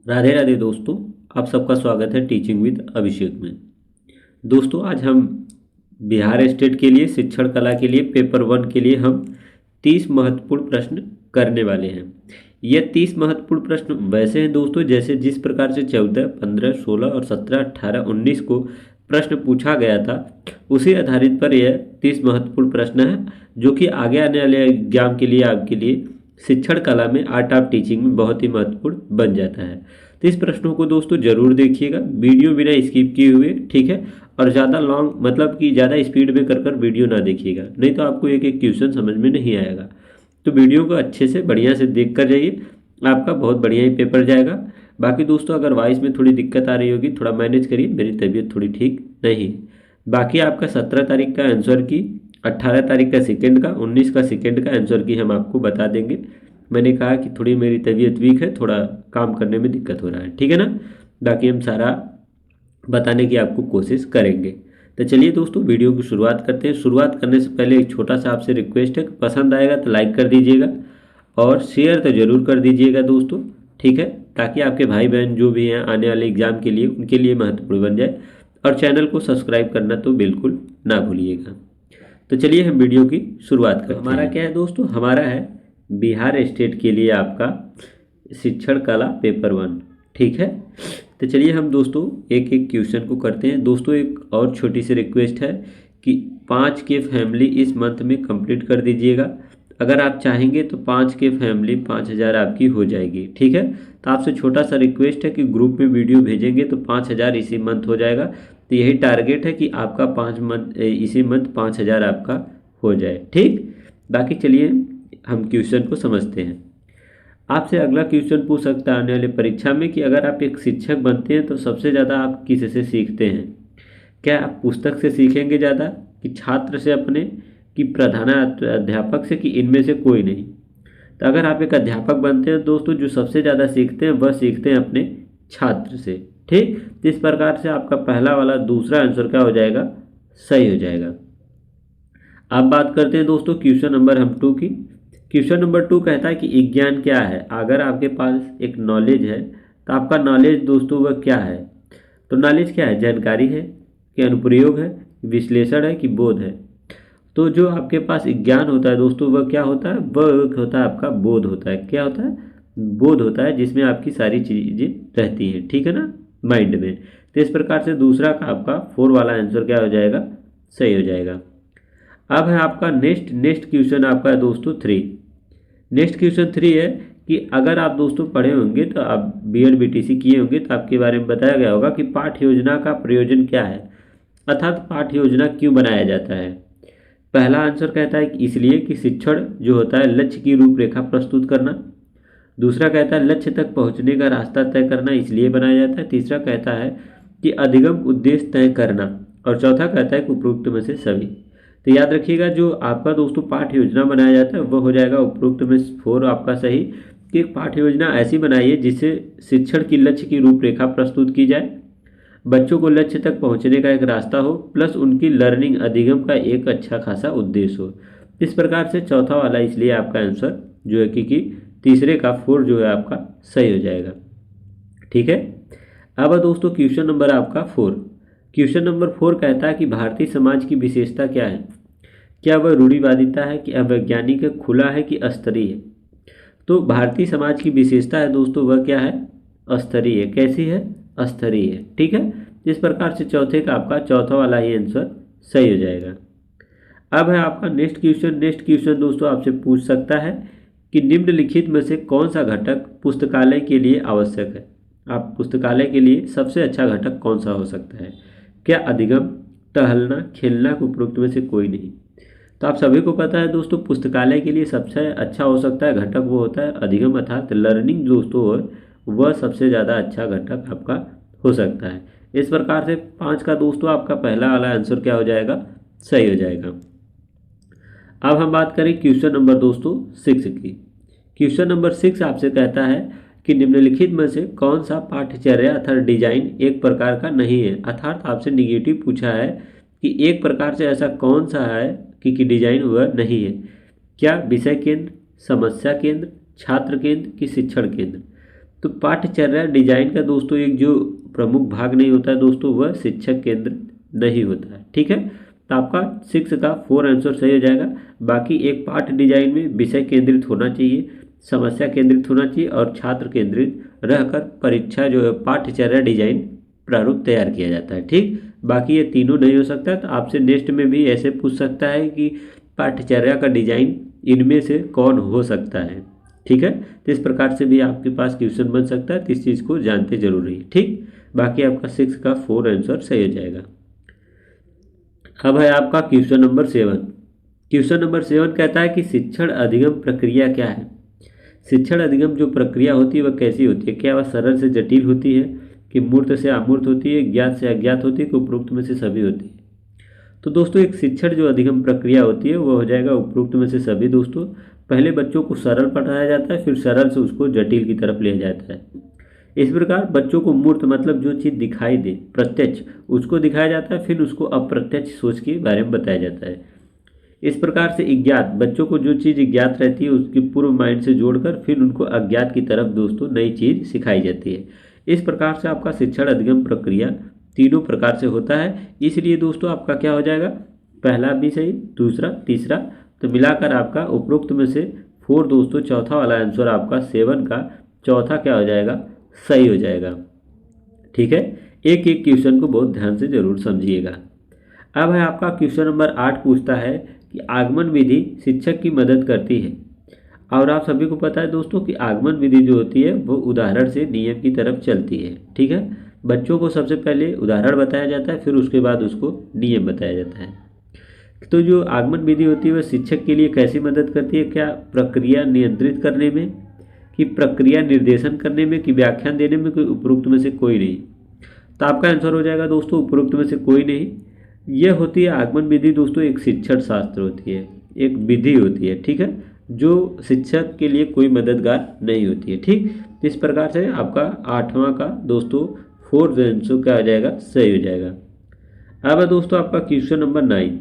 राधे राधे दोस्तों। आप सबका स्वागत है टीचिंग विद अभिषेक में। दोस्तों आज हम बिहार स्टेट के लिए शिक्षण कला के लिए पेपर 1 के लिए हम 30 महत्वपूर्ण प्रश्न करने वाले हैं। ये 30 महत्वपूर्ण प्रश्न वैसे हैं दोस्तों जैसे जिस प्रकार से 14, 15, 16 और 17, 18, 19 को प्रश्न पूछा गया था उसी आधारित पर यह 30 महत्वपूर्ण प्रश्न है जो कि आगे आने वाले एग्जाम के लिए आपके लिए शिक्षण कला में आर्ट ऑफ टीचिंग में बहुत ही महत्वपूर्ण बन जाता है। तो इस प्रश्नों को दोस्तों जरूर देखिएगा, वीडियो बिना स्किप किए हुए, ठीक है। और ज़्यादा लॉन्ग मतलब कि ज़्यादा स्पीड में कर वीडियो ना देखिएगा, नहीं तो आपको एक एक क्वेश्चन समझ में नहीं आएगा। तो वीडियो को अच्छे से बढ़िया से देख कर जाइए, आपका बहुत बढ़िया ही पेपर जाएगा। बाकी दोस्तों अगर वॉइस में थोड़ी दिक्कत आ रही होगी थोड़ा मैनेज करिए, मेरी तबीयत थोड़ी ठीक नहीं है। बाकी आपका 17 तारीख का आंसर की, 18 तारीख का सेकंड का, 19 का सेकंड का आंसर की हम आपको बता देंगे। मैंने कहा कि थोड़ी मेरी तबीयत वीक है, थोड़ा काम करने में दिक्कत हो रहा है, ठीक है ना। बाकी हम सारा बताने की आपको कोशिश करेंगे। तो चलिए दोस्तों वीडियो की शुरुआत करते हैं। शुरुआत करने से पहले एक छोटा सा आपसे रिक्वेस्ट है कि पसंद आएगा तो लाइक कर दीजिएगा और शेयर तो ज़रूर कर दीजिएगा दोस्तों, ठीक है, ताकि आपके भाई बहन जो भी हैं आने वाले एग्ज़ाम के लिए उनके लिए महत्वपूर्ण बन जाए। और चैनल को सब्सक्राइब करना तो बिल्कुल ना भूलिएगा। तो चलिए हम वीडियो की शुरुआत करते हैं। हमारा क्या है दोस्तों, हमारा है बिहार स्टेट के लिए आपका शिक्षण कला पेपर 1, ठीक है। तो चलिए हम दोस्तों एक एक क्वेश्चन को करते हैं। दोस्तों एक और छोटी सी रिक्वेस्ट है कि 5 के फैमिली इस मंथ में कंप्लीट कर दीजिएगा। अगर आप चाहेंगे तो 5 के फैमिली 5000 आपकी हो जाएगी, ठीक है। तो आपसे छोटा सा रिक्वेस्ट है कि ग्रुप में वीडियो भेजेंगे तो 5000 इसी मंथ हो जाएगा। तो यही टारगेट है कि आपका 5 मंथ इसी मंथ 5000 आपका हो जाए, ठीक। बाकी चलिए हम क्वेश्चन को समझते हैं। आपसे अगला क्वेश्चन पूछ सकता है आने वाले परीक्षा में कि अगर आप एक शिक्षक बनते हैं तो सबसे ज़्यादा आप किससे सीखते हैं। क्या आप पुस्तक से सीखेंगे ज़्यादा, कि छात्र से अपने, कि प्रधानाध्यापक से, कि इनमें से कोई नहीं। तो अगर आप एक अध्यापक बनते हैं दोस्तों जो सबसे ज़्यादा सीखते हैं वह सीखते हैं अपने छात्र से, ठीक। तो इस प्रकार से आपका पहला वाला दूसरा आंसर क्या हो जाएगा, सही हो जाएगा। अब बात करते हैं दोस्तों क्वेश्चन नंबर हम 2 की। क्वेश्चन नंबर 2 कहता है कि विज्ञान क्या है। अगर आपके पास एक नॉलेज है तो आपका नॉलेज दोस्तों वह क्या है। तो नॉलेज क्या है, जानकारी है कि अनुप्रयोग है, विश्लेषण है कि बोध है। तो जो आपके पास ज्ञान होता है दोस्तों वह क्या होता है, वह होता है आपका बोध होता है। क्या होता है, बोध होता है, जिसमें आपकी सारी चीज़ें रहती हैं, ठीक है ना, माइंड में। तो इस प्रकार से दूसरा का आपका 4 वाला आंसर क्या हो जाएगा, सही हो जाएगा। अब है आपका नेक्स्ट क्वेश्चन आपका है दोस्तों 3। नेक्स्ट क्वेश्चन 3 है कि अगर आप दोस्तों पढ़े होंगे तो आप बीएड बीटीसी किए होंगे तो आपके बारे में बताया गया होगा कि पाठ्य योजना का प्रयोजन क्या है, अर्थात पाठ्य योजना क्यों बनाया जाता है। पहला आंसर कहता है कि इसलिए कि शिक्षण जो होता है लक्ष्य की रूपरेखा प्रस्तुत करना। दूसरा कहता है लक्ष्य तक पहुंचने का रास्ता तय करना, इसलिए बनाया जाता है। तीसरा कहता है कि अधिगम उद्देश्य तय करना। और चौथा कहता है कि उपरोक्त में से सभी। तो याद रखिएगा जो आपका दोस्तों पाठ्य योजना बनाया जाता है वह हो जाएगा उपरोक्त में 4 आपका सही। कि एक पाठ्य योजना ऐसी बनाइए जिससे शिक्षण की लक्ष्य की रूपरेखा प्रस्तुत की जाए, बच्चों को लक्ष्य तक पहुंचने का एक रास्ता हो, प्लस उनकी लर्निंग अधिगम का एक अच्छा खासा उद्देश्य हो। इस प्रकार से चौथा वाला इसलिए आपका आंसर जो है कि तीसरे का 4 जो है आपका सही हो जाएगा, ठीक है। अब दोस्तों क्वेश्चन नंबर आपका 4। क्वेश्चन नंबर 4 कहता है कि भारतीय समाज की विशेषता क्या है। क्या वह रूढ़िवादिता है, कि अवैज्ञानिक है, खुला है, कि अस्तरीय है। तो भारतीय समाज की विशेषता है दोस्तों वह क्या है, अस्तरीय। कैसी है, अस्तरीय है, ठीक है। इस प्रकार से चौथे का आपका चौथा वाला ही आंसर सही हो जाएगा। अब है आपका नेक्स्ट क्वेश्चन दोस्तों आपसे पूछ सकता है कि निम्नलिखित में से कौन सा घटक पुस्तकालय के लिए आवश्यक है। आप पुस्तकालय के लिए सबसे अच्छा घटक कौन सा हो सकता है। क्या अधिगम, टहलना, खेलना, उपरोक्त में से कोई नहीं। तो आप सभी को पता है दोस्तों पुस्तकालय के लिए सबसे अच्छा हो सकता है घटक वो होता है अधिगम, अर्थात लर्निंग दोस्तों वह सबसे ज़्यादा अच्छा घटक आपका हो सकता है। इस प्रकार से 5 का दोस्तों आपका पहला वाला आंसर क्या हो जाएगा, सही हो जाएगा। अब हम बात करें क्वेश्चन नंबर दोस्तों 6 की। क्वेश्चन नंबर 6 आपसे कहता है कि निम्नलिखित में से कौन सा पाठ्यचर्या अर्थात डिजाइन एक प्रकार का नहीं है। अर्थात आपसे निगेटिव पूछा है कि एक प्रकार से ऐसा कौन सा है कि डिजाइन वह नहीं है। क्या विषय केंद्र, समस्या केंद्र, छात्र केंद्र, कि शिक्षण केंद्र। तो पाठ्यचर्या डिजाइन का दोस्तों एक जो प्रमुख भाग नहीं होता है दोस्तों, वह शिक्षक केंद्र नहीं होता है। ठीक है, तो आपका 6 का 4 आंसर सही हो जाएगा। बाकी एक पाठ डिजाइन में विषय केंद्रित होना चाहिए, समस्या केंद्रित होना चाहिए और छात्र केंद्रित रहकर परीक्षा जो है पाठ्यचर्या डिजाइन प्रारूप तैयार किया जाता है। ठीक, बाकी ये तीनों नहीं हो सकता, तो आपसे नेक्स्ट में भी ऐसे पूछ सकता है कि पाठ्यचर्या का डिजाइन इनमें से कौन हो सकता है। ठीक है, तो इस प्रकार से भी आपके पास क्वेश्चन बन सकता है, तो इस चीज़ को जानते जरूर रहिए। ठीक, बाकी आपका 6 का 4 आंसर सही हो जाएगा। अब है आपका क्वेश्चन नंबर 7। क्वेश्चन नंबर 7 कहता है कि शिक्षण अधिगम प्रक्रिया क्या है। शिक्षण अधिगम जो प्रक्रिया होती है वह कैसी होती है, क्या वह सरल से जटिल होती है, कि मूर्त से अमूर्त होती है, ज्ञात से अज्ञात होती है, कि उपरोक्त में से सभी होती है। तो दोस्तों एक शिक्षण जो अधिगम प्रक्रिया होती है वो हो जाएगा उपरोक्त में से सभी। दोस्तों पहले बच्चों को सरल पढ़ाया जाता है, फिर सरल से उसको जटिल की तरफ लिया जाता है। इस प्रकार बच्चों को मूर्त मतलब जो चीज़ दिखाई दे प्रत्यक्ष उसको दिखाया जाता है, फिर उसको अप्रत्यक्ष सोच के बारे में बताया जाता है। इस प्रकार से अज्ञात बच्चों को जो चीज़ ज्ञात रहती है उसकी पूर्व माइंड से जोड़कर फिर उनको अज्ञात की तरफ दोस्तों नई चीज़ सिखाई जाती है। इस प्रकार से आपका शिक्षण अधिगम प्रक्रिया तीनों प्रकार से होता है। इसलिए दोस्तों आपका क्या हो जाएगा, पहला भी सही, दूसरा, तीसरा, तो मिलाकर आपका उपरोक्त में से 4 दोस्तों चौथा वाला आंसर आपका 7 का चौथा क्या हो जाएगा, सही हो जाएगा। ठीक है, एक एक क्वेश्चन को बहुत ध्यान से जरूर समझिएगा। अब है आपका क्वेश्चन नंबर 8 पूछता है कि आगमन विधि शिक्षक की मदद करती है। और आप सभी को पता है दोस्तों कि आगमन विधि जो होती है वो उदाहरण से नियम की तरफ चलती है। ठीक है, बच्चों को सबसे पहले उदाहरण बताया जाता है, फिर उसके बाद उसको नियम बताया जाता है। तो जो आगमन विधि होती है वह शिक्षक के लिए कैसी मदद करती है, क्या प्रक्रिया नियंत्रित करने में, कि प्रक्रिया निर्देशन करने में, कि व्याख्यान देने में, कोई उपरोक्त में से कोई नहीं। तो आपका आंसर हो जाएगा दोस्तों उपरोक्त में से कोई नहीं। यह होती है आगमन विधि दोस्तों एक शिक्षण शास्त्र होती है, एक विधि होती है। ठीक है, जो शिक्षक के लिए कोई मददगार नहीं होती है। ठीक, इस प्रकार से आपका 8वां का दोस्तों 4 आंसर क्या हो जाएगा, सही हो जाएगा। अब है दोस्तों आपका क्वेश्चन नंबर 9।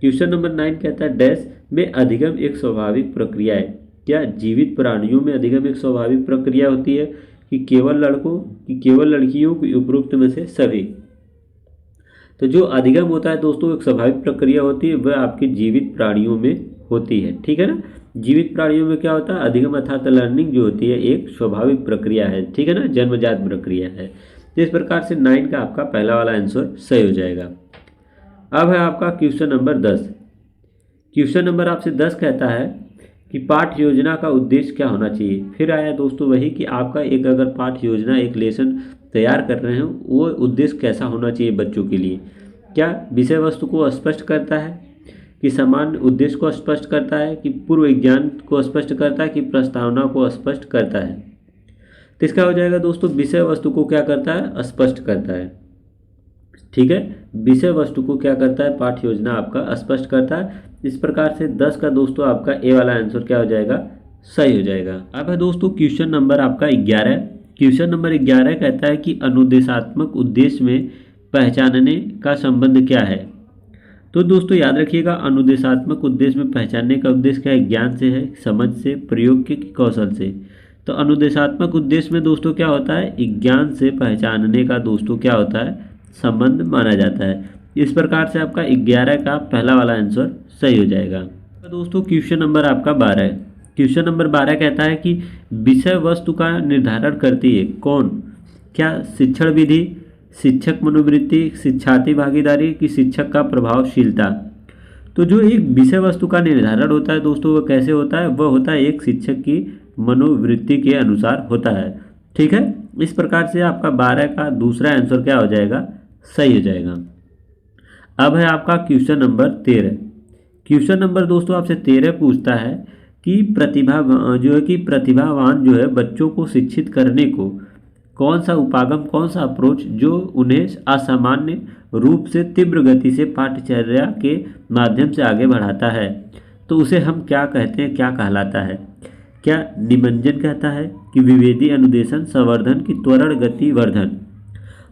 क्वेश्चन नंबर 9 कहता है डैश में अधिगम एक स्वाभाविक प्रक्रिया है। क्या जीवित प्राणियों में अधिगम एक स्वाभाविक प्रक्रिया होती है, कि केवल लड़कों, कि केवल लड़कियों, की उपरोक्त में से सभी। तो जो अधिगम होता है दोस्तों एक स्वाभाविक प्रक्रिया होती है, वह आपके जीवित प्राणियों में होती है। ठीक है ना, जीवित प्राणियों में क्या होता है, अधिगम अर्थात लर्निंग जो होती है एक स्वाभाविक प्रक्रिया है। ठीक है ना, जन्मजात प्रक्रिया है। तो इस प्रकार से 9 का आपका पहला वाला आंसर सही हो जाएगा। अब है आपका क्वेश्चन नंबर 10। क्वेश्चन नंबर आपसे 10 कहता है कि पाठ योजना का उद्देश्य क्या होना चाहिए। फिर आया दोस्तों वही कि आपका एक अगर पाठ योजना एक लेसन तैयार कर रहे हो वो उद्देश्य कैसा होना चाहिए बच्चों के लिए। क्या विषय वस्तु को स्पष्ट करता है, कि सामान्य उद्देश्य को स्पष्ट करता है, कि पूर्व विज्ञान को स्पष्ट करता है, कि प्रस्तावना को स्पष्ट करता है। तो इसका हो जाएगा दोस्तों विषय वस्तु को क्या करता है, स्पष्ट करता है। ठीक है, विषय वस्तु को क्या करता है, पाठ योजना आपका स्पष्ट करता है। इस प्रकार से 10 का दोस्तों आपका ए वाला आंसर क्या हो जाएगा, सही हो जाएगा। अब है दोस्तों क्वेश्चन नंबर आपका 11। क्वेश्चन नंबर 11 कहता है कि अनुदेशात्मक उद्देश्य में पहचानने का संबंध क्या है। तो दोस्तों याद रखिएगा अनुदेशात्मक उद्देश्य में पहचानने का उद्देश्य क्या है, ज्ञान से है, समझ से, प्रयोग के, कौशल से। तो अनुदेशात्मक उद्देश्य में दोस्तों क्या होता है, ज्ञान से पहचानने का दोस्तों क्या होता है, संबंध माना जाता है। इस प्रकार से आपका 11 का पहला वाला आंसर सही हो जाएगा। तो दोस्तों क्वेश्चन नंबर आपका 12 है। क्वेश्चन नंबर 12 कहता है कि विषय वस्तु का निर्धारण करती है कौन, क्या शिक्षण विधि, शिक्षक मनोवृत्ति, शिक्षार्थी भागीदारी, की शिक्षक का प्रभावशीलता। तो जो एक विषय वस्तु का निर्धारण होता है दोस्तों वह कैसे होता है, वह होता है एक शिक्षक की मनोवृत्ति के अनुसार होता है। ठीक है, इस प्रकार से आपका 12 का दूसरा आंसर क्या हो जाएगा, सही हो जाएगा। अब है आपका क्वेश्चन नंबर 13। क्वेश्चन नंबर दोस्तों आपसे 13 पूछता है कि प्रतिभावान जो है बच्चों को शिक्षित करने को कौन सा उपागम, कौन सा अप्रोच जो उन्हें असामान्य रूप से तीव्र गति से पाठ्यचर्या के माध्यम से आगे बढ़ाता है, तो उसे हम क्या कहते हैं, क्या कहलाता है। क्या निमंजन कहता है, कि विभेदी अनुदेशन, संवर्धन, की त्वरण गति वर्धन।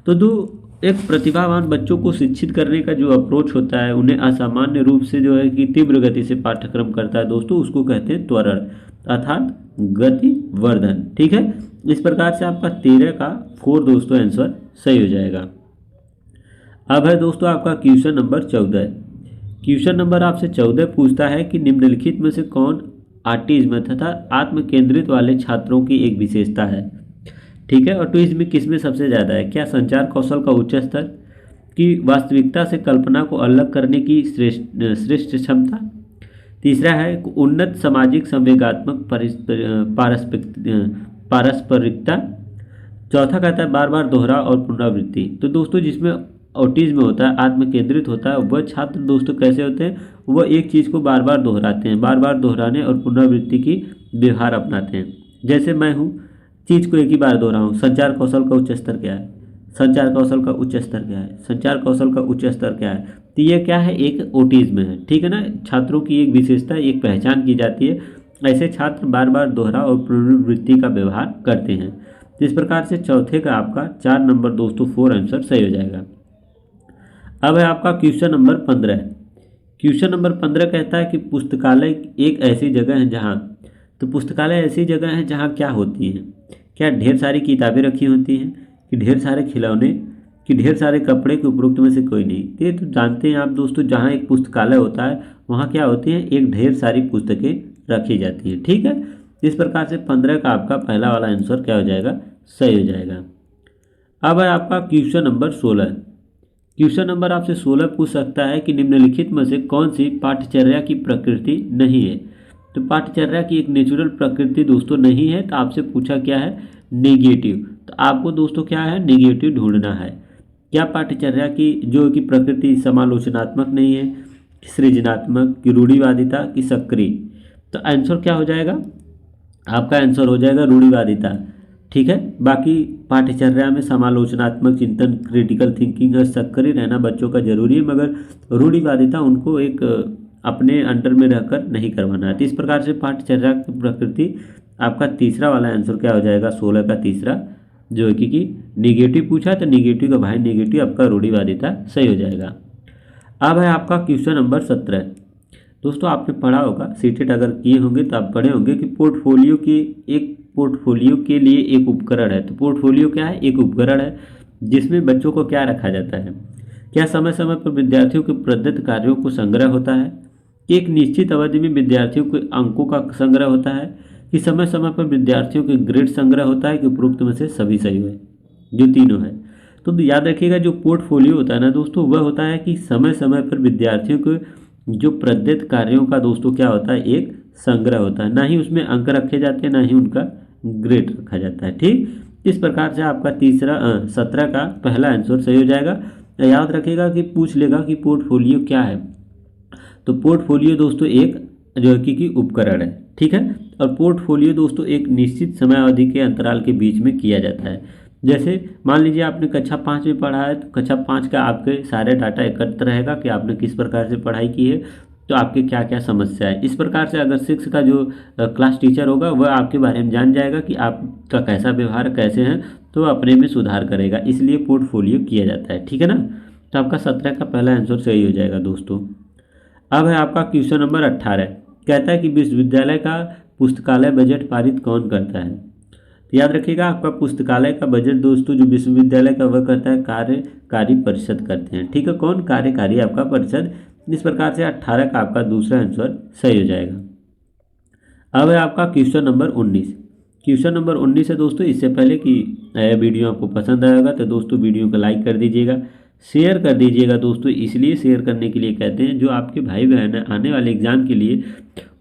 तो दो एक प्रतिभावान बच्चों को शिक्षित करने का जो अप्रोच होता है, उन्हें असामान्य रूप से जो है कि तीव्र गति से पाठ्यक्रम करता है दोस्तों, उसको कहते हैं त्वरण अर्थात गति वर्धन। ठीक है, इस प्रकार से आपका 13 का 4 दोस्तों आंसर सही हो जाएगा। अब है दोस्तों आपका क्वेश्चन नंबर 14। क्वेश्चन नंबर आपसे 14 पूछता है कि निम्नलिखित में से कौन ऑटिज्म तथा आत्म केंद्रित वाले छात्रों की एक विशेषता है। ठीक है, ऑटिज्म किसमें सबसे ज़्यादा है। क्या संचार कौशल का उच्च स्तर, की वास्तविकता से कल्पना को अलग करने की श्रेष्ठ क्षमता, तीसरा है उन्नत सामाजिक संवेगात्मक पारस्परिकता, चौथा कहता है बार बार दोहरा और पुनरावृत्ति। तो दोस्तों जिसमें ऑटिज्म होता है, आत्म केंद्रित होता है, वह छात्र दोस्तों कैसे होते हैं, वह एक चीज़ को बार बार दोहराते हैं, बार बार दोहराने और पुनरावृत्ति की व्यवहार अपनाते हैं। जैसे मैं हूँ, चीज़ को एक ही बार दोहराऊँ। संचार कौशल का उच्च स्तर क्या है, संचार कौशल का उच्च स्तर क्या है, संचार कौशल का उच्च स्तर क्या है। तो ये क्या है, एक ऑटिज्म है। ठीक है ना, छात्रों की एक विशेषता, एक पहचान की जाती है। ऐसे छात्र बार बार दोहरा और पुनरावृत्ति का व्यवहार करते हैं। तो इस प्रकार से चौथे का आपका 4 नंबर दोस्तों 4 आंसर सही हो जाएगा। अब है आपका क्वेश्चन नंबर 15। क्वेश्चन नंबर 15 कहता है कि पुस्तकालय एक ऐसी जगह है जहाँ, तो पुस्तकालय ऐसी जगह है जहाँ क्या होती है, क्या ढेर सारी किताबें रखी होती हैं, कि ढेर सारे खिलौने, कि ढेर सारे कपड़े, के उपरोक्त में से कोई नहीं। ये तो जानते हैं आप दोस्तों, जहाँ एक पुस्तकालय होता है वहाँ क्या होती है, एक ढेर सारी पुस्तकें रखी जाती हैं। ठीक है, इस प्रकार से 15 का आपका पहला वाला आंसर क्या हो जाएगा, सही हो जाएगा। अब है आपका क्वेश्चन नंबर 16। क्वेश्चन नंबर आपसे 16 पूछ सकता है कि निम्नलिखित में से कौन सी पाठ्यचर्या की प्रकृति नहीं है। तो पाठ्यचर्या की एक नेचुरल प्रकृति दोस्तों नहीं है, तो आपसे पूछा क्या है, नेगेटिव। तो आपको दोस्तों क्या है, नेगेटिव ढूंढना है। क्या पाठ्यचर्या की जो कि प्रकृति समालोचनात्मक नहीं है, सृजनात्मक, की रूढ़िवादिता, की सक्रिय। तो आंसर क्या हो जाएगा, आपका आंसर हो जाएगा रूढ़िवादिता। ठीक है, बाकी पाठ्यचर्या में समालोचनात्मक चिंतन, क्रिटिकल थिंकिंग और सक्रिय रहना बच्चों का जरूरी है, मगर रूढ़िवादिता उनको एक अपने अंडर में रहकर नहीं करवाना है। तो इस प्रकार से पाठ्यचर्या की प्रकृति आपका तीसरा वाला आंसर क्या हो जाएगा, 16 का तीसरा, जो है कि निगेटिव पूछा, तो निगेटिव का भाई निगेटिव आपका रूढ़िवादिता सही हो जाएगा। अब है आपका क्वेश्चन नंबर 17। दोस्तों आपने पढ़ा होगा, सीटेट अगर किए होंगे तो आप पढ़े होंगे कि पोर्टफोलियो के लिए एक उपकरण है। तो पोर्टफोलियो क्या है, एक उपकरण है जिसमें बच्चों को क्या रखा जाता है। क्या समय समय पर विद्यार्थियों के प्रदत्त कार्यों को संग्रह होता है, एक निश्चित अवधि में विद्यार्थियों के अंकों का संग्रह होता है, कि समय समय पर विद्यार्थियों के ग्रेड संग्रह होता है, कि उपरोक्त में से सभी सही हुए, जो तीनों है। तो याद रखिएगा, जो पोर्टफोलियो होता है ना दोस्तों, वह होता है कि समय समय पर विद्यार्थियों के जो प्रदत्त कार्यों का दोस्तों क्या होता है, एक संग्रह होता है। ना ही उसमें अंक रखे जाते हैं, ना ही उनका ग्रेड रखा जाता है। ठीक, इस प्रकार से आपका 17 का पहला आंसर सही हो जाएगा। याद रखिएगा कि पूछ लेगा कि पोर्टफोलियो क्या है। तो पोर्टफोलियो दोस्तों एक जो है कि उपकरण है। ठीक है, और पोर्टफोलियो दोस्तों एक निश्चित समय अवधि के अंतराल के बीच में किया जाता है। जैसे मान लीजिए आपने कक्षा 5 में पढ़ा है, तो कक्षा 5 का आपके सारे डाटा एकत्र रहेगा कि आपने किस प्रकार से पढ़ाई की है, तो आपके क्या क्या समस्या है। इस प्रकार से अगर 6 का जो क्लास टीचर होगा वह आपके बारे में जान जाएगा कि आपका कैसा व्यवहार कैसे हैं, तो अपने में सुधार करेगा, इसलिए पोर्टफोलियो किया जाता है। ठीक है ना, तो आपका 17 का पहला आंसर सही हो जाएगा दोस्तों। अब है आपका क्वेश्चन नंबर 18। कहता है कि विश्वविद्यालय का पुस्तकालय बजट पारित कौन करता है। तो याद रखिएगा, आपका पुस्तकालय का बजट दोस्तों जो विश्वविद्यालय का वह करता है कार्यकारी परिषद करते हैं। ठीक है, कौन, कार्यकारी आपका परिषद। इस प्रकार से 18 का आपका दूसरा आंसर सही हो जाएगा। अब है आपका क्वेश्चन नंबर 19। क्वेश्चन नंबर 19 है दोस्तों। इससे पहले कि वीडियो आपको पसंद आएगा तो दोस्तों वीडियो को लाइक कर दीजिएगा, शेयर कर दीजिएगा दोस्तों। इसलिए शेयर करने के लिए कहते हैं, जो आपके भाई बहन है आने वाले एग्जाम के लिए,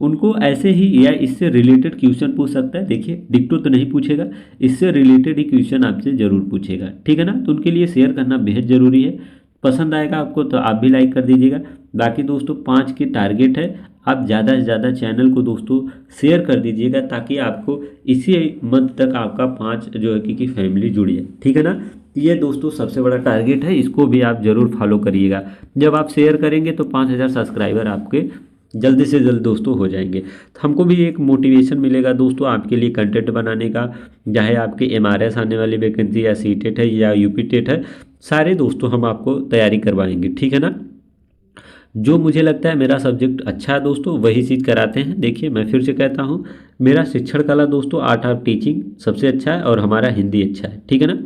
उनको ऐसे ही या इससे रिलेटेड क्वेश्चन पूछ सकता है। देखिए डिक्टो तो नहीं पूछेगा, इससे रिलेटेड ही क्वेश्चन आपसे ज़रूर पूछेगा। ठीक है ना, तो उनके लिए शेयर करना बेहद ज़रूरी है। पसंद आएगा आपको तो आप भी लाइक कर दीजिएगा। बाकी दोस्तों 5 की टारगेट है, आप ज़्यादा से ज़्यादा चैनल को दोस्तों शेयर कर दीजिएगा, ताकि आपको इसी मंथ तक आपका 5 जो है कि फैमिली जुड़ी है। ठीक है ना, ये दोस्तों सबसे बड़ा टारगेट है, इसको भी आप ज़रूर फॉलो करिएगा। जब आप शेयर करेंगे तो 5000 सब्सक्राइबर आपके जल्दी से जल्द दोस्तों हो जाएंगे। तो हमको भी एक मोटिवेशन मिलेगा दोस्तों आपके लिए कंटेंट बनाने का, चाहे आपके MRS आने वाली वैकेंसी या CTET है या UP टेट है, सारे दोस्तों हम आपको तैयारी करवाएंगे, ठीक है ना। जो मुझे लगता है मेरा सब्जेक्ट अच्छा है दोस्तों वही चीज़ कराते हैं। देखिए मैं फिर से कहता हूँ, मेरा शिक्षण कला दोस्तों, आर्ट ऑफ टीचिंग सबसे अच्छा है और हमारा हिंदी अच्छा है, ठीक है ना।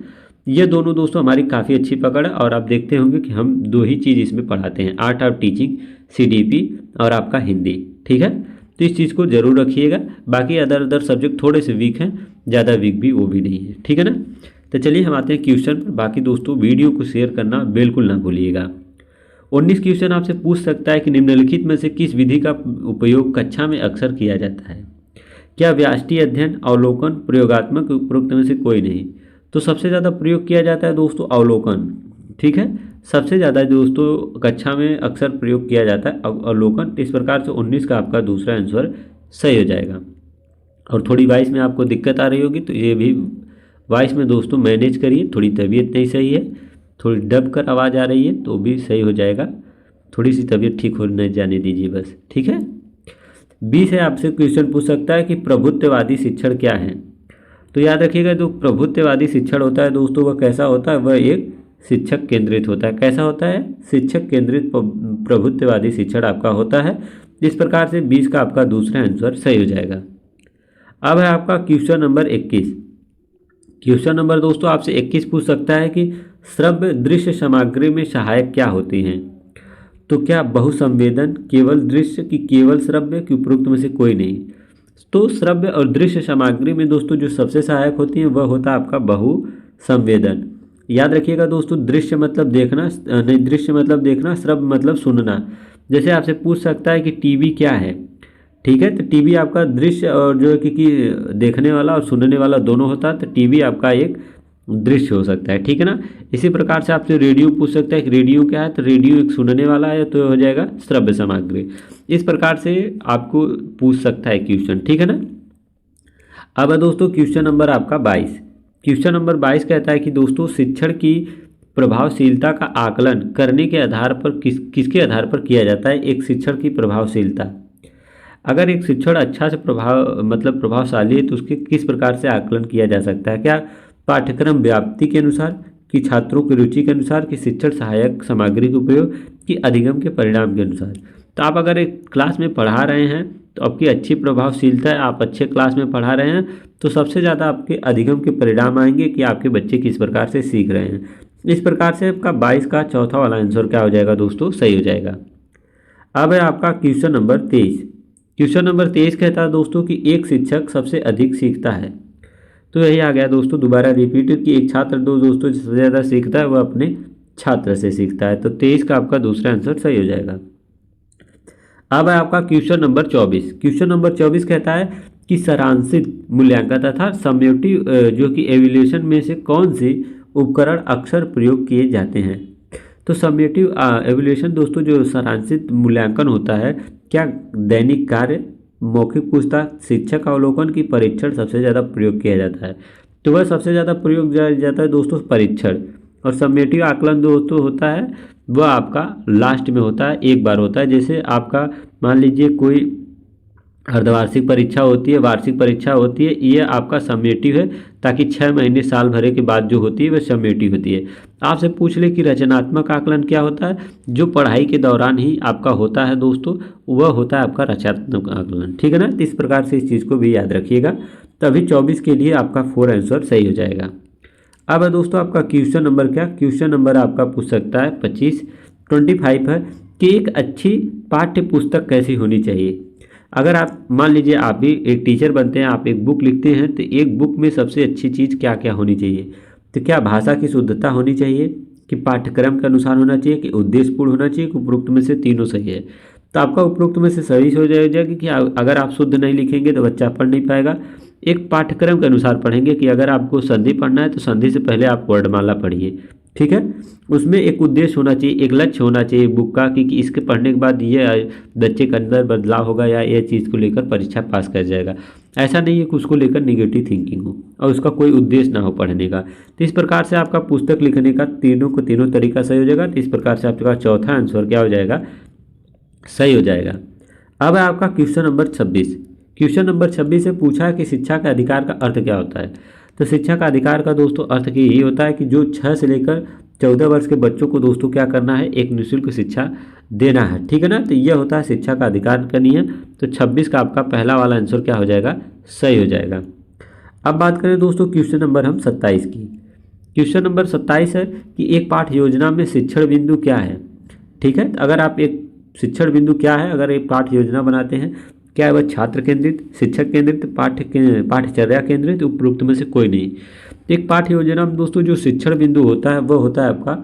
ये दोनों दोस्तों हमारी काफ़ी अच्छी पकड़ है और आप देखते होंगे कि हम दो ही चीज़ इसमें पढ़ाते हैं, आर्ट ऑफ टीचिंग CDP और आपका हिंदी, ठीक है। तो इस चीज़ को जरूर रखिएगा। बाकी अदर सब्जेक्ट थोड़े से वीक हैं, ज़्यादा वीक भी वो भी नहीं है, ठीक है ना। तो चलिए हम आते हैं क्वेश्चन पर। बाकी दोस्तों वीडियो को शेयर करना बिल्कुल ना भूलिएगा। 19 क्वेश्चन आपसे पूछ सकता है कि निम्नलिखित में से किस विधि का उपयोग कक्षा में अक्सर किया जाता है। क्या व्यष्टि अध्ययन, अवलोकन, प्रयोगात्मक, उपरोक्त में से कोई नहीं। तो सबसे ज़्यादा प्रयोग किया जाता है दोस्तों अवलोकन, ठीक है। सबसे ज़्यादा दोस्तों कक्षा में अक्सर प्रयोग किया जाता है अवलोकन। इस प्रकार से 19 का आपका दूसरा आंसर सही हो जाएगा। और थोड़ी वॉइस में आपको दिक्कत आ रही होगी तो ये भी वॉइस में दोस्तों मैनेज करिए। थोड़ी तबीयत नहीं सही है, थोड़ी दब कर आवाज़ आ रही है तो भी सही हो जाएगा। थोड़ी सी तबीयत ठीक होने जाने दीजिए बस, ठीक है। 20 है, आपसे क्वेश्चन पूछ सकता है कि प्रभुत्ववादी शिक्षण क्या है। तो याद रखिएगा, जो प्रभुत्ववादी शिक्षण होता है दोस्तों वह कैसा होता है, वह एक शिक्षक केंद्रित होता है। कैसा होता है, शिक्षक केंद्रित प्रभुत्ववादी शिक्षण आपका होता है। इस प्रकार से 20 का आपका दूसरा आंसर सही हो जाएगा। अब है आपका क्वेश्चन नंबर 21। क्वेश्चन नंबर दोस्तों आपसे 21 पूछ सकता है कि श्रव्य दृश्य सामग्री में सहायक क्या होती हैं। तो क्या बहुसंवेदन, केवल दृश्य की केवल श्रव्य, की उपरोक्त में से कोई नहीं। तो श्रव्य और दृश्य सामग्री में दोस्तों जो सबसे सहायक होती है वह होता है आपका बहुसंवेदन। याद रखिएगा दोस्तों, दृश्य मतलब देखना नहीं, दृश्य मतलब देखना, श्रव्य मतलब सुनना। जैसे आपसे पूछ सकता है कि टीवी क्या है, ठीक है। तो टीवी आपका दृश्य और जो है कि देखने वाला और सुनने वाला दोनों होता है, तो टीवी आपका एक दृश्य हो सकता है, ठीक है ना। इसी प्रकार से आपसे रेडियो पूछ सकता है कि रेडियो क्या है, तो रेडियो एक सुनने वाला है तो हो जाएगा श्रव्य सामग्री। इस प्रकार से आपको पूछ सकता है क्वेश्चन, ठीक है ना। अब है दोस्तों क्वेश्चन नंबर आपका 22। क्वेश्चन नंबर 22 कहता है कि दोस्तों शिक्षण की प्रभावशीलता का आकलन करने के आधार पर किसके आधार पर किया जाता है। एक शिक्षण की प्रभावशीलता, अगर एक शिक्षण अच्छा से प्रभावशाली है तो उसके किस प्रकार से आकलन किया जा सकता है। क्या पाठ्यक्रम व्याप्ति के अनुसार, कि छात्रों की रुचि के अनुसार, कि शिक्षण सहायक सामग्री के उपयोग, कि अधिगम के परिणाम के अनुसार। तो आप अगर एक क्लास में पढ़ा रहे हैं तो आपकी अच्छी प्रभावशीलता है, आप अच्छे क्लास में पढ़ा रहे हैं तो सबसे ज़्यादा आपके अधिगम के परिणाम आएंगे कि आपके बच्चे किस प्रकार से सीख रहे हैं। इस प्रकार से आपका 22 का चौथा वाला आंसर क्या हो जाएगा दोस्तों, सही हो जाएगा। अब है आपका क्वेश्चन नंबर 23। क्वेश्चन नंबर 23 कहता है दोस्तों कि एक शिक्षक सबसे अधिक सीखता है। तो यही आ गया दोस्तों दोबारा रिपीट कि एक छात्र दोस्तों सबसे ज़्यादा सीखता है वह अपने छात्र से सीखता है। तो 23 का आपका दूसरा आंसर सही हो जाएगा। अब है आपका क्वेश्चन नंबर 24। क्वेश्चन नंबर 24 कहता है कि सारांशित मूल्यांकन तथा समेटिव जो कि एवेल्यूएशन में से कौन से उपकरण अक्सर प्रयोग किए जाते हैं। तो समेटिव एवेल्यूएशन दोस्तों जो सारांशित मूल्यांकन होता है, क्या दैनिक कार्य, मौखिक पूछताछ, शिक्षक अवलोकन की परीक्षण सबसे ज़्यादा प्रयोग किया जाता है। तो वह सबसे ज़्यादा प्रयोग जाता है दोस्तों परीक्षण। और समेटिव आकलन दोस्तों होता है वह आपका लास्ट में होता है, एक बार होता है। जैसे आपका मान लीजिए कोई अर्धवार्षिक परीक्षा होती है, वार्षिक परीक्षा होती है, ये आपका समेटिव है, ताकि 6 महीने साल भरे के बाद जो होती है वह समेटिव होती है। आपसे पूछ ले कि रचनात्मक आकलन क्या होता है, जो पढ़ाई के दौरान ही आपका होता है दोस्तों, वह होता है आपका रचनात्मक आकलन, ठीक है ना। तो इस प्रकार से इस चीज़ को भी याद रखिएगा। तभी 24 के लिए आपका 4 आंसर सही हो जाएगा। अब है दोस्तों आपका क्वेश्चन नंबर क्या, क्वेश्चन नंबर आपका पूछ सकता है 25 है कि एक अच्छी पाठ्य पुस्तक कैसी होनी चाहिए। अगर आप मान लीजिए आप भी एक टीचर बनते हैं, आप एक बुक लिखते हैं, तो एक बुक में सबसे अच्छी चीज़ क्या क्या होनी चाहिए। तो क्या भाषा की शुद्धता होनी चाहिए, कि पाठ्यक्रम के अनुसार होना चाहिए, कि उद्देश्यपूर्ण होना चाहिए, कि उपरोक्त में से तीनों सही है। तो आपका उपरोक्त में से सही हो जाएगा कि अगर आप शुद्ध नहीं लिखेंगे तो बच्चा पढ़ नहीं पाएगा। एक पाठ्यक्रम के अनुसार पढ़ेंगे कि अगर आपको संधि पढ़ना है तो संधि से पहले आप वर्णमाला पढ़िए, ठीक है। उसमें एक उद्देश्य होना चाहिए, एक लक्ष्य होना चाहिए बुक का कि इसके पढ़ने के बाद ये बच्चे के अंदर बदलाव होगा या ये चीज़ को लेकर परीक्षा पास कर जाएगा। ऐसा नहीं है कि उसको लेकर निगेटिव थिंकिंग हो और उसका कोई उद्देश्य ना हो पढ़ने का। तो इस प्रकार से आपका पुस्तक लिखने का तीनों तरीका सही हो जाएगा। तो इस प्रकार से आपका चौथा आंसर क्या हो जाएगा, सही हो जाएगा। अब है आपका क्वेश्चन नंबर 26। क्वेश्चन नंबर 26 से पूछा है कि शिक्षा का अधिकार का अर्थ क्या होता है। तो शिक्षा का अधिकार का दोस्तों अर्थ की यही होता है कि जो 6 से लेकर 14 वर्ष के बच्चों को दोस्तों क्या करना है, एक निःशुल्क शिक्षा देना है, ठीक है ना। तो यह होता है शिक्षा का अधिकार का नियम। तो 26 का आपका पहला वाला आंसर क्या हो जाएगा, सही हो जाएगा। अब बात करें दोस्तों क्वेश्चन नंबर हम 27 की। क्वेश्चन नंबर 27 है कि एक पाठ योजना में शिक्षण बिंदु क्या है। ठीक है, अगर आप एक शिक्षण बिंदु क्या है, अगर एक पाठ योजना बनाते हैं, क्या है वह छात्र केंद्रित, शिक्षक केंद्रित, पाठ्यचर्या केंद्रित, उपरोक्त में से कोई नहीं। एक पाठ्य योजना में दोस्तों जो शिक्षण बिंदु होता है वह होता है आपका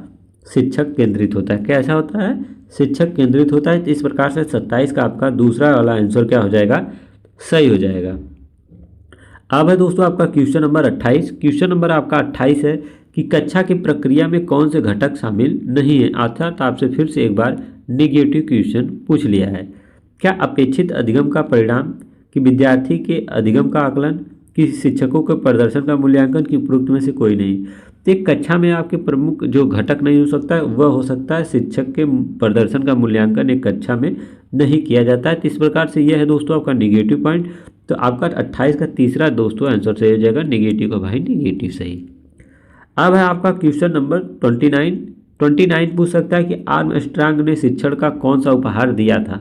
शिक्षक केंद्रित होता है। कैसा होता है, शिक्षक केंद्रित होता है। तो इस प्रकार से 27 का आपका दूसरा वाला आंसर क्या हो जाएगा, सही हो जाएगा। अब है दोस्तों आपका क्वेश्चन नंबर 28। क्वेश्चन नंबर आपका 28 है कि कक्षा की प्रक्रिया में कौन से घटक शामिल नहीं है। अर्थात आपसे फिर से एक बार निगेटिव क्वेश्चन पूछ लिया है। क्या अपेक्षित अधिगम का परिणाम, कि विद्यार्थी के अधिगम का आकलन, कि शिक्षकों के प्रदर्शन का मूल्यांकन, की उपरोक्त में से कोई नहीं। तो एक कक्षा में आपके प्रमुख जो घटक नहीं हो सकता है वह हो सकता है शिक्षक के प्रदर्शन का मूल्यांकन एक कक्षा में नहीं किया जाता है। तो इस प्रकार से यह है दोस्तों आपका निगेटिव पॉइंट। तो आपका 28 का तीसरा दोस्तों आंसर सही हो जाएगा, निगेटिव का भाई निगेटिव सही। अब है आपका क्वेश्चन नंबर 29 पूछ सकता है कि आर्मस्ट्रांग ने शिक्षण का कौन सा उपहार दिया था।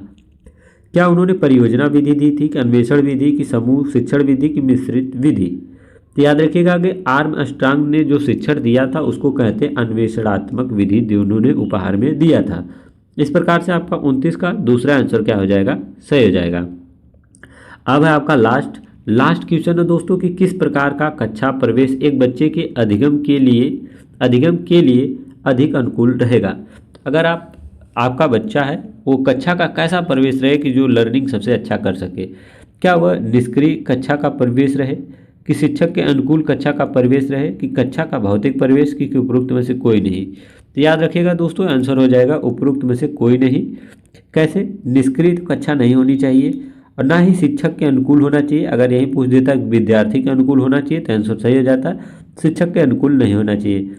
क्या उन्होंने परियोजना विधि दी थी, कि अन्वेषण विधि, की समूह शिक्षण विधि, की मिश्रित विधि। तो याद रखिएगा कि आर्मस्ट्रांग ने जो शिक्षण दिया था उसको कहते हैं अन्वेषणात्मक विधि, उन्होंने उपहार में दिया था। इस प्रकार से आपका 29 का दूसरा आंसर क्या हो जाएगा, सही हो जाएगा। अब है आपका लास्ट क्वेश्चन है दोस्तों कि किस प्रकार का कक्षा प्रवेश एक बच्चे के अधिगम के लिए अधिक अनुकूल रहेगा। अगर आपका बच्चा है वो कक्षा का कैसा प्रवेश रहे कि जो लर्निंग सबसे अच्छा कर सके। क्या वह निष्क्रिय कक्षा का प्रवेश रहे, कि शिक्षक के अनुकूल कक्षा का प्रवेश रहे, कि कक्षा का भौतिक प्रवेश, की उपरोक्त में से कोई नहीं। तो याद रखिएगा दोस्तों आंसर हो जाएगा उपरोक्त में से कोई नहीं। कैसे, निष्क्रिय कक्षा नहीं होनी चाहिए और ना ही शिक्षक के अनुकूल होना चाहिए। अगर यही पूछ देता विद्यार्थी के अनुकूल होना चाहिए तो आंसर सही हो जाता, शिक्षक के अनुकूल नहीं होना चाहिए।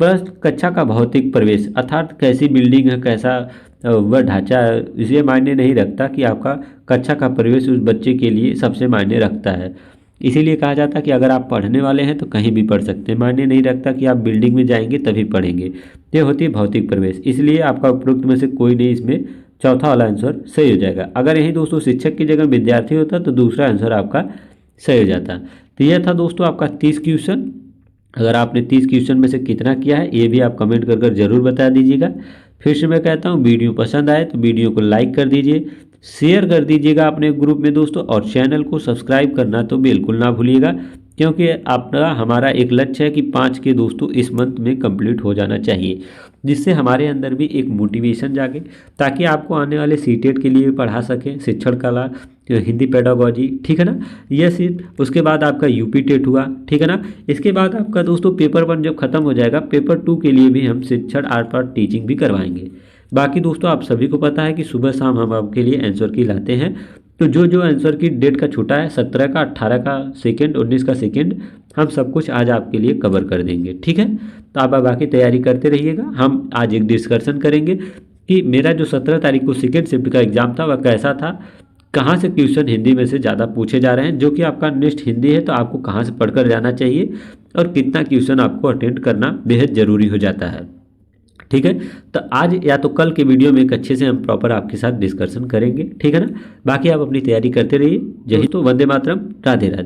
प्लस कक्षा का भौतिक प्रवेश अर्थात कैसी बिल्डिंग है, कैसा वह ढांचा है, इसे मायने नहीं रखता कि आपका कक्षा का प्रवेश उस बच्चे के लिए सबसे मायने रखता है। इसीलिए कहा जाता है कि अगर आप पढ़ने वाले हैं तो कहीं भी पढ़ सकते हैं, मायने नहीं रखता कि आप बिल्डिंग में जाएंगे तभी पढ़ेंगे। ये होती है भौतिक प्रवेश, इसलिए आपका उपरोक्त में से कोई नहीं, इसमें चौथा वाला आंसर सही हो जाएगा। अगर यही दोस्तों शिक्षक की जगह विद्यार्थी होता तो दूसरा आंसर आपका सही हो जाता। तो यह था दोस्तों आपका 30 क्वेश्चन। अगर आपने 30 क्वेश्चन में से कितना किया है ये भी आप कमेंट कर जरूर बता दीजिएगा। फिर से मैं कहता हूँ वीडियो पसंद आए तो वीडियो को लाइक कर दीजिए, शेयर कर दीजिएगा अपने ग्रुप में दोस्तों, और चैनल को सब्सक्राइब करना तो बिल्कुल ना भूलिएगा, क्योंकि आपका हमारा एक लक्ष्य है कि 5 के दोस्तों इस मंथ में कंप्लीट हो जाना चाहिए, जिससे हमारे अंदर भी एक मोटिवेशन जागे, ताकि आपको आने वाले सीटेट के लिए पढ़ा सकें, शिक्षण कला, हिंदी पेडागोजी, ठीक है ना। यह सीट उसके बाद आपका यूपी टेट हुआ, ठीक है ना। इसके बाद आपका दोस्तों पेपर 1 जब खत्म हो जाएगा, पेपर 2 के लिए भी हम शिक्षण आर्ट और टीचिंग भी करवाएंगे। बाकी दोस्तों आप सभी को पता है कि सुबह शाम हम आपके लिए आंसर की लाते हैं। तो जो आंसर की डेट का छूटा है 17 का, 18 का सेकंड, 19 का सेकंड, हम सब कुछ आज आपके लिए कवर कर देंगे, ठीक है। तो आप बाकी तैयारी करते रहिएगा। हम आज एक डिस्कशन करेंगे कि मेरा जो 17 तारीख को सेकेंड शिफ्ट का एग्जाम था वह कैसा था, कहाँ से क्वेश्चन हिंदी में से ज़्यादा पूछे जा रहे हैं, जो कि आपका नेक्स्ट हिंदी है तो आपको कहाँ से पढ़कर जाना चाहिए और कितना क्वेश्चन आपको अटेंड करना बेहद ज़रूरी हो जाता है, ठीक है। तो आज या तो कल के वीडियो में एक अच्छे से हम प्रॉपर आपके साथ डिस्कशन करेंगे, ठीक है ना। बाकी आप अपनी तैयारी करते रहिए। जय हिंद, तो वंदे मातरम, राधे राधे।